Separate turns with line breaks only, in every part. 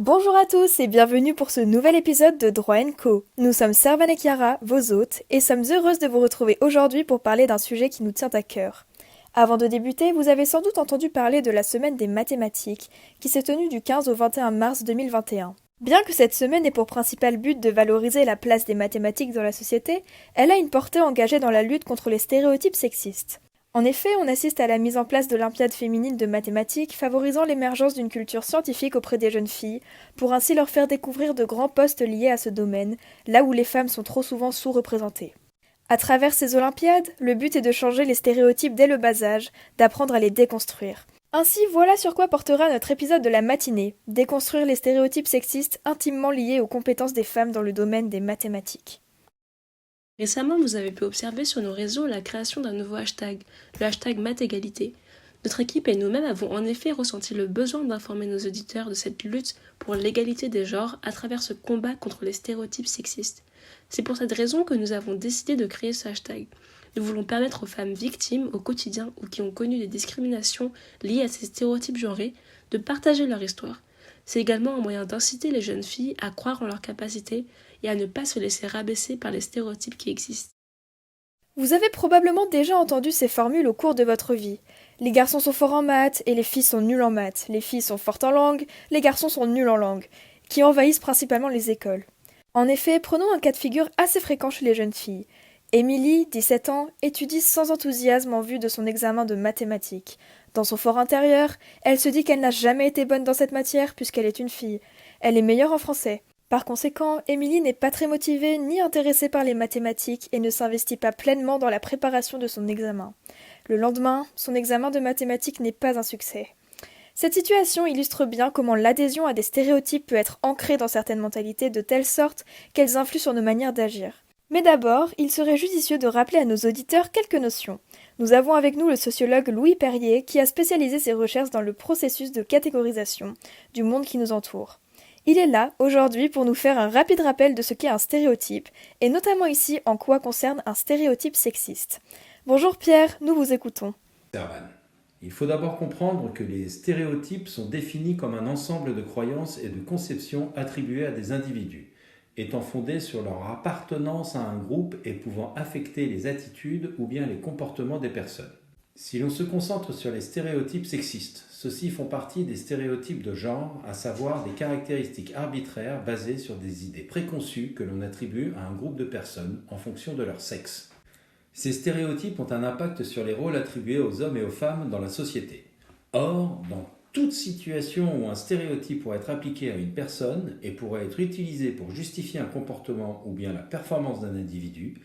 Bonjour à tous et bienvenue pour ce nouvel épisode de Droit & Co. Nous sommes Servan et Chiara, vos hôtes, et sommes heureuses de vous retrouver aujourd'hui pour parler d'un sujet qui nous tient à cœur. Avant de débuter, vous avez sans doute entendu parler de la semaine des mathématiques, qui s'est tenue du 15 au 21 mars 2021. Bien que cette semaine ait pour principal but de valoriser la place des mathématiques dans la société, elle a une portée engagée dans la lutte contre les stéréotypes sexistes. En effet, on assiste à la mise en place de l'Olympiade féminine de mathématiques, favorisant l'émergence d'une culture scientifique auprès des jeunes filles, pour ainsi leur faire découvrir de grands postes liés à ce domaine, là où les femmes sont trop souvent sous-représentées. À travers ces Olympiades, le but est de changer les stéréotypes dès le bas âge, d'apprendre à les déconstruire. Ainsi, voilà sur quoi portera notre épisode de la matinée, déconstruire les stéréotypes sexistes intimement liés aux compétences des femmes dans le domaine des mathématiques.
Récemment, vous avez pu observer sur nos réseaux la création d'un nouveau hashtag, le hashtag MathÉgalité. Notre équipe et nous-mêmes avons en effet ressenti le besoin d'informer nos auditeurs de cette lutte pour l'égalité des genres à travers ce combat contre les stéréotypes sexistes. C'est pour cette raison que nous avons décidé de créer ce hashtag. Nous voulons permettre aux femmes victimes au quotidien ou qui ont connu des discriminations liées à ces stéréotypes genrés de partager leur histoire. C'est également un moyen d'inciter les jeunes filles à croire en leurs capacités et à ne pas se laisser rabaisser par les stéréotypes qui existent.
Vous avez probablement déjà entendu ces formules au cours de votre vie. Les garçons sont forts en maths et les filles sont nulles en maths. Les filles sont fortes en langue, les garçons sont nuls en langue, qui envahissent principalement les écoles. En effet, prenons un cas de figure assez fréquent chez les jeunes filles. Émilie, 17 ans, étudie sans enthousiasme en vue de son examen de mathématiques. Dans son fort intérieur, elle se dit qu'elle n'a jamais été bonne dans cette matière puisqu'elle est une fille. Elle est meilleure en français. Par conséquent, Émilie n'est pas très motivée ni intéressée par les mathématiques et ne s'investit pas pleinement dans la préparation de son examen. Le lendemain, son examen de mathématiques n'est pas un succès. Cette situation illustre bien comment l'adhésion à des stéréotypes peut être ancrée dans certaines mentalités de telle sorte qu'elles influent sur nos manières d'agir. Mais d'abord, il serait judicieux de rappeler à nos auditeurs quelques notions. Nous avons avec nous le sociologue Louis Perrier qui a spécialisé ses recherches dans le processus de catégorisation du monde qui nous entoure. Il est là, aujourd'hui, pour nous faire un rapide rappel de ce qu'est un stéréotype, et notamment ici en quoi concerne un stéréotype sexiste. Bonjour Pierre, nous vous écoutons.
Servan. Il faut d'abord comprendre que les stéréotypes sont définis comme un ensemble de croyances et de conceptions attribuées à des individus, étant fondés sur leur appartenance à un groupe et pouvant affecter les attitudes ou bien les comportements des personnes. Si l'on se concentre sur les stéréotypes sexistes, ceux-ci font partie des stéréotypes de genre, à savoir des caractéristiques arbitraires basées sur des idées préconçues que l'on attribue à un groupe de personnes en fonction de leur sexe. Ces stéréotypes ont un impact sur les rôles attribués aux hommes et aux femmes dans la société. Or, dans toute situation où un stéréotype pourrait être appliqué à une personne et pourrait être utilisé pour justifier un comportement ou bien la performance d'un individu,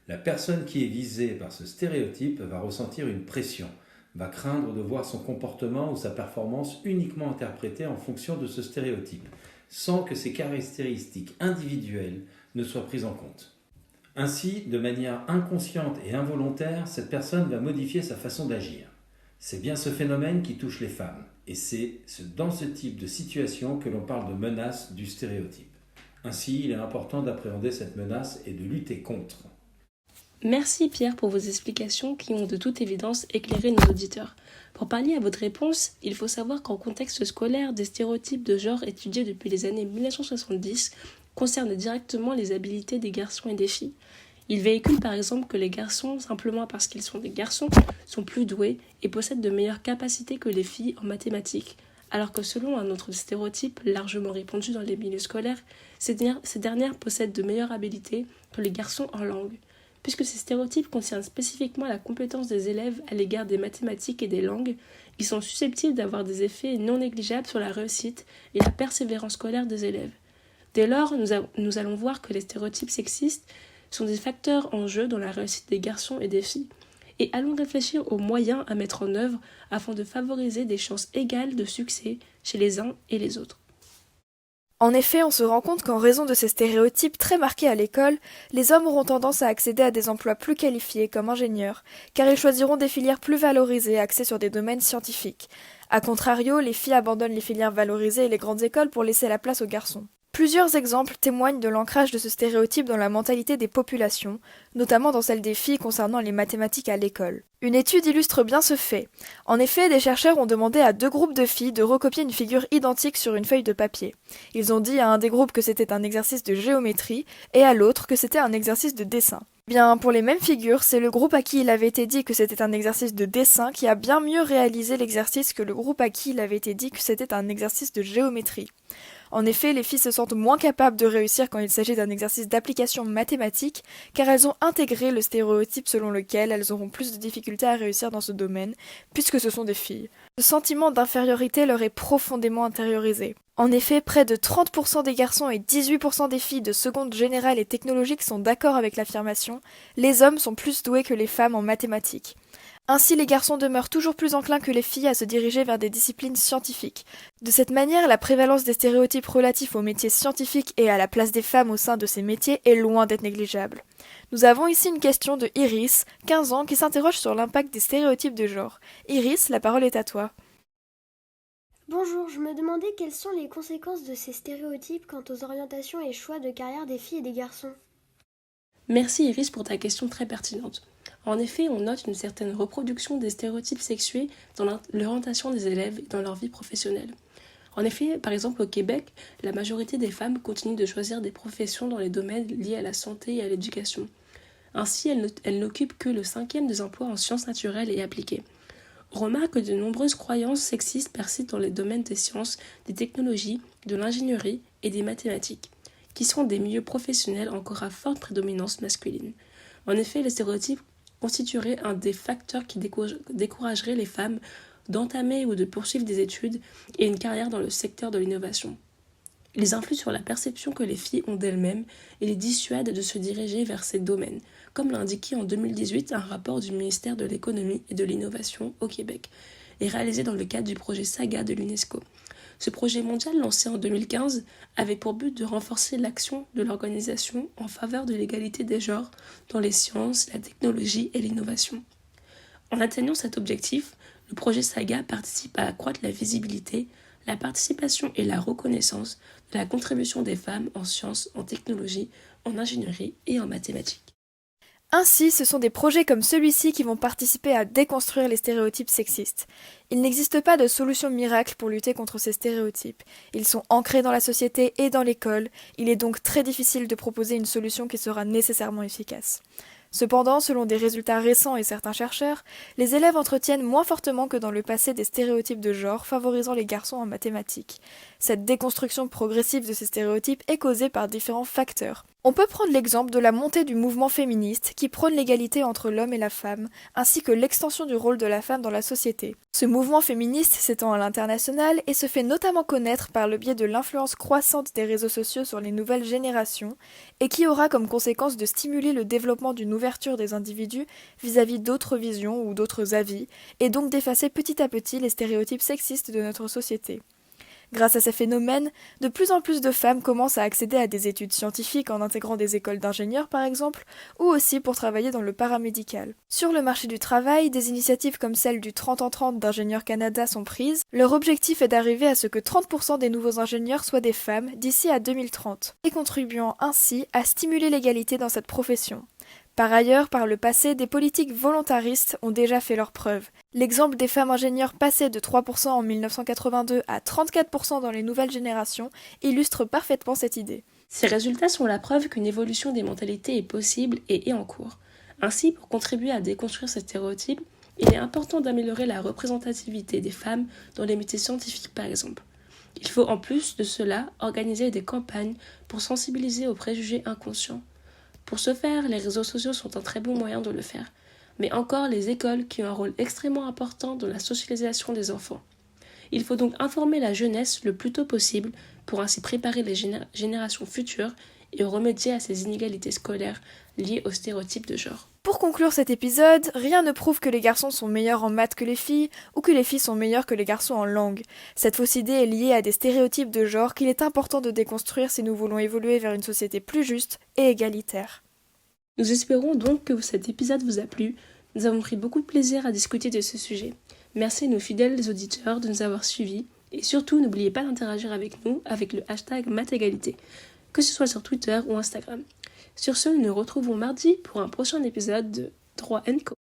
la personne qui est visée par ce stéréotype va ressentir une pression, va craindre de voir son comportement ou sa performance uniquement interprétée en fonction de ce stéréotype, sans que ses caractéristiques individuelles ne soient prises en compte. Ainsi, de manière inconsciente et involontaire, cette personne va modifier sa façon d'agir. C'est bien ce phénomène qui touche les femmes, et c'est dans ce type de situation que l'on parle de menace du stéréotype. Ainsi, il est important d'appréhender cette menace et de lutter contre.
Merci Pierre pour vos explications qui ont de toute évidence éclairé nos auditeurs. Pour pallier à votre réponse, il faut savoir qu'en contexte scolaire, des stéréotypes de genre étudiés depuis les années 1970 concernent directement les habiletés des garçons et des filles. Ils véhiculent par exemple que les garçons, simplement parce qu'ils sont des garçons, sont plus doués et possèdent de meilleures capacités que les filles en mathématiques, alors que selon un autre stéréotype largement répandu dans les milieux scolaires, ces dernières possèdent de meilleures habilités que les garçons en langue. Puisque ces stéréotypes concernent spécifiquement la compétence des élèves à l'égard des mathématiques et des langues, ils sont susceptibles d'avoir des effets non négligeables sur la réussite et la persévérance scolaire des élèves. Dès lors, nous allons voir que les stéréotypes sexistes sont des facteurs en jeu dans la réussite des garçons et des filles, et allons réfléchir aux moyens à mettre en œuvre afin de favoriser des chances égales de succès chez les uns et les autres.
En effet, on se rend compte qu'en raison de ces stéréotypes très marqués à l'école, les hommes auront tendance à accéder à des emplois plus qualifiés comme ingénieurs, car ils choisiront des filières plus valorisées axées sur des domaines scientifiques. A contrario, les filles abandonnent les filières valorisées et les grandes écoles pour laisser la place aux garçons. Plusieurs exemples témoignent de l'ancrage de ce stéréotype dans la mentalité des populations, notamment dans celle des filles concernant les mathématiques à l'école. Une étude illustre bien ce fait. En effet, des chercheurs ont demandé à 2 groupes de filles de recopier une figure identique sur une feuille de papier. Ils ont dit à un des groupes que c'était un exercice de géométrie et à l'autre que c'était un exercice de dessin. Bien, pour les mêmes figures, c'est le groupe à qui il avait été dit que c'était un exercice de dessin qui a bien mieux réalisé l'exercice que le groupe à qui il avait été dit que c'était un exercice de géométrie. En effet, les filles se sentent moins capables de réussir quand il s'agit d'un exercice d'application mathématique, car elles ont intégré le stéréotype selon lequel elles auront plus de difficultés à réussir dans ce domaine, puisque ce sont des filles. Ce sentiment d'infériorité leur est profondément intériorisé. En effet, près de 30% des garçons et 18% des filles de seconde générale et technologique sont d'accord avec l'affirmation « les hommes sont plus doués que les femmes en mathématiques ». Ainsi, les garçons demeurent toujours plus enclins que les filles à se diriger vers des disciplines scientifiques. De cette manière, la prévalence des stéréotypes relatifs aux métiers scientifiques et à la place des femmes au sein de ces métiers est loin d'être négligeable. Nous avons ici une question de Iris, 15 ans, qui s'interroge sur l'impact des stéréotypes de genre. Iris, la parole est à toi.
Bonjour, je me demandais quelles sont les conséquences de ces stéréotypes quant aux orientations et choix de carrière des filles et des garçons.
Merci Iris pour ta question très pertinente. En effet, on note une certaine reproduction des stéréotypes sexués dans l'orientation des élèves et dans leur vie professionnelle. En effet, par exemple au Québec, la majorité des femmes continuent de choisir des professions dans les domaines liés à la santé et à l'éducation. Ainsi, elles n'occupent que le 5e des emplois en sciences naturelles et appliquées. On remarque que de nombreuses croyances sexistes persistent dans les domaines des sciences, des technologies, de l'ingénierie et des mathématiques, qui sont des milieux professionnels encore à forte prédominance masculine. En effet, les stéréotypes constitueraient un des facteurs qui découragerait les femmes d'entamer ou de poursuivre des études et une carrière dans le secteur de l'innovation. Ils influent sur la perception que les filles ont d'elles-mêmes et les dissuadent de se diriger vers ces domaines, comme l'a indiqué en 2018 un rapport du ministère de l'Économie et de l'Innovation au Québec, et réalisé dans le cadre du projet SAGA de l'UNESCO. Ce projet mondial lancé en 2015 avait pour but de renforcer l'action de l'organisation en faveur de l'égalité des genres dans les sciences, la technologie et l'innovation. En atteignant cet objectif, le projet SAGA participe à accroître la visibilité, la participation et la reconnaissance de la contribution des femmes en sciences, en technologie, en ingénierie et en mathématiques.
Ainsi, ce sont des projets comme celui-ci qui vont participer à déconstruire les stéréotypes sexistes. Il n'existe pas de solution miracle pour lutter contre ces stéréotypes. Ils sont ancrés dans la société et dans l'école, il est donc très difficile de proposer une solution qui sera nécessairement efficace. Cependant, selon des résultats récents et certains chercheurs, les élèves entretiennent moins fortement que dans le passé des stéréotypes de genre favorisant les garçons en mathématiques. Cette déconstruction progressive de ces stéréotypes est causée par différents facteurs. On peut prendre l'exemple de la montée du mouvement féministe qui prône l'égalité entre l'homme et la femme, ainsi que l'extension du rôle de la femme dans la société. Ce mouvement féministe s'étend à l'international et se fait notamment connaître par le biais de l'influence croissante des réseaux sociaux sur les nouvelles générations, et qui aura comme conséquence de stimuler le développement d'une ouverture des individus vis-à-vis d'autres visions ou d'autres avis, et donc d'effacer petit à petit les stéréotypes sexistes de notre société. Grâce à ces phénomènes, de plus en plus de femmes commencent à accéder à des études scientifiques en intégrant des écoles d'ingénieurs par exemple, ou aussi pour travailler dans le paramédical. Sur le marché du travail, des initiatives comme celle du 30 en 30 d'Ingénieurs Canada sont prises. Leur objectif est d'arriver à ce que 30% des nouveaux ingénieurs soient des femmes d'ici à 2030, et contribuant ainsi à stimuler l'égalité dans cette profession. Par ailleurs, par le passé, des politiques volontaristes ont déjà fait leurs preuves. L'exemple des femmes ingénieurs passées de 3% en 1982 à 34% dans les nouvelles générations illustre parfaitement cette idée.
Ces résultats sont la preuve qu'une évolution des mentalités est possible et est en cours. Ainsi, pour contribuer à déconstruire ces stéréotypes, il est important d'améliorer la représentativité des femmes dans les métiers scientifiques par exemple. Il faut en plus de cela organiser des campagnes pour sensibiliser aux préjugés inconscients. Pour ce faire, les réseaux sociaux sont un très bon moyen de le faire, mais encore les écoles qui ont un rôle extrêmement important dans la socialisation des enfants. Il faut donc informer la jeunesse le plus tôt possible pour ainsi préparer les générations futures et remédier à ces inégalités scolaires liées aux stéréotypes de genre.
Pour conclure cet épisode, rien ne prouve que les garçons sont meilleurs en maths que les filles ou que les filles sont meilleures que les garçons en langue. Cette fausse idée est liée à des stéréotypes de genre qu'il est important de déconstruire si nous voulons évoluer vers une société plus juste et égalitaire.
Nous espérons donc que cet épisode vous a plu. Nous avons pris beaucoup de plaisir à discuter de ce sujet. Merci à nos fidèles auditeurs de nous avoir suivis Et surtout, n'oubliez pas d'interagir avec nous avec le hashtag Mathégalité, que ce soit sur Twitter ou Instagram. Sur ce, nous nous retrouvons mardi pour un prochain épisode de Droit & Co.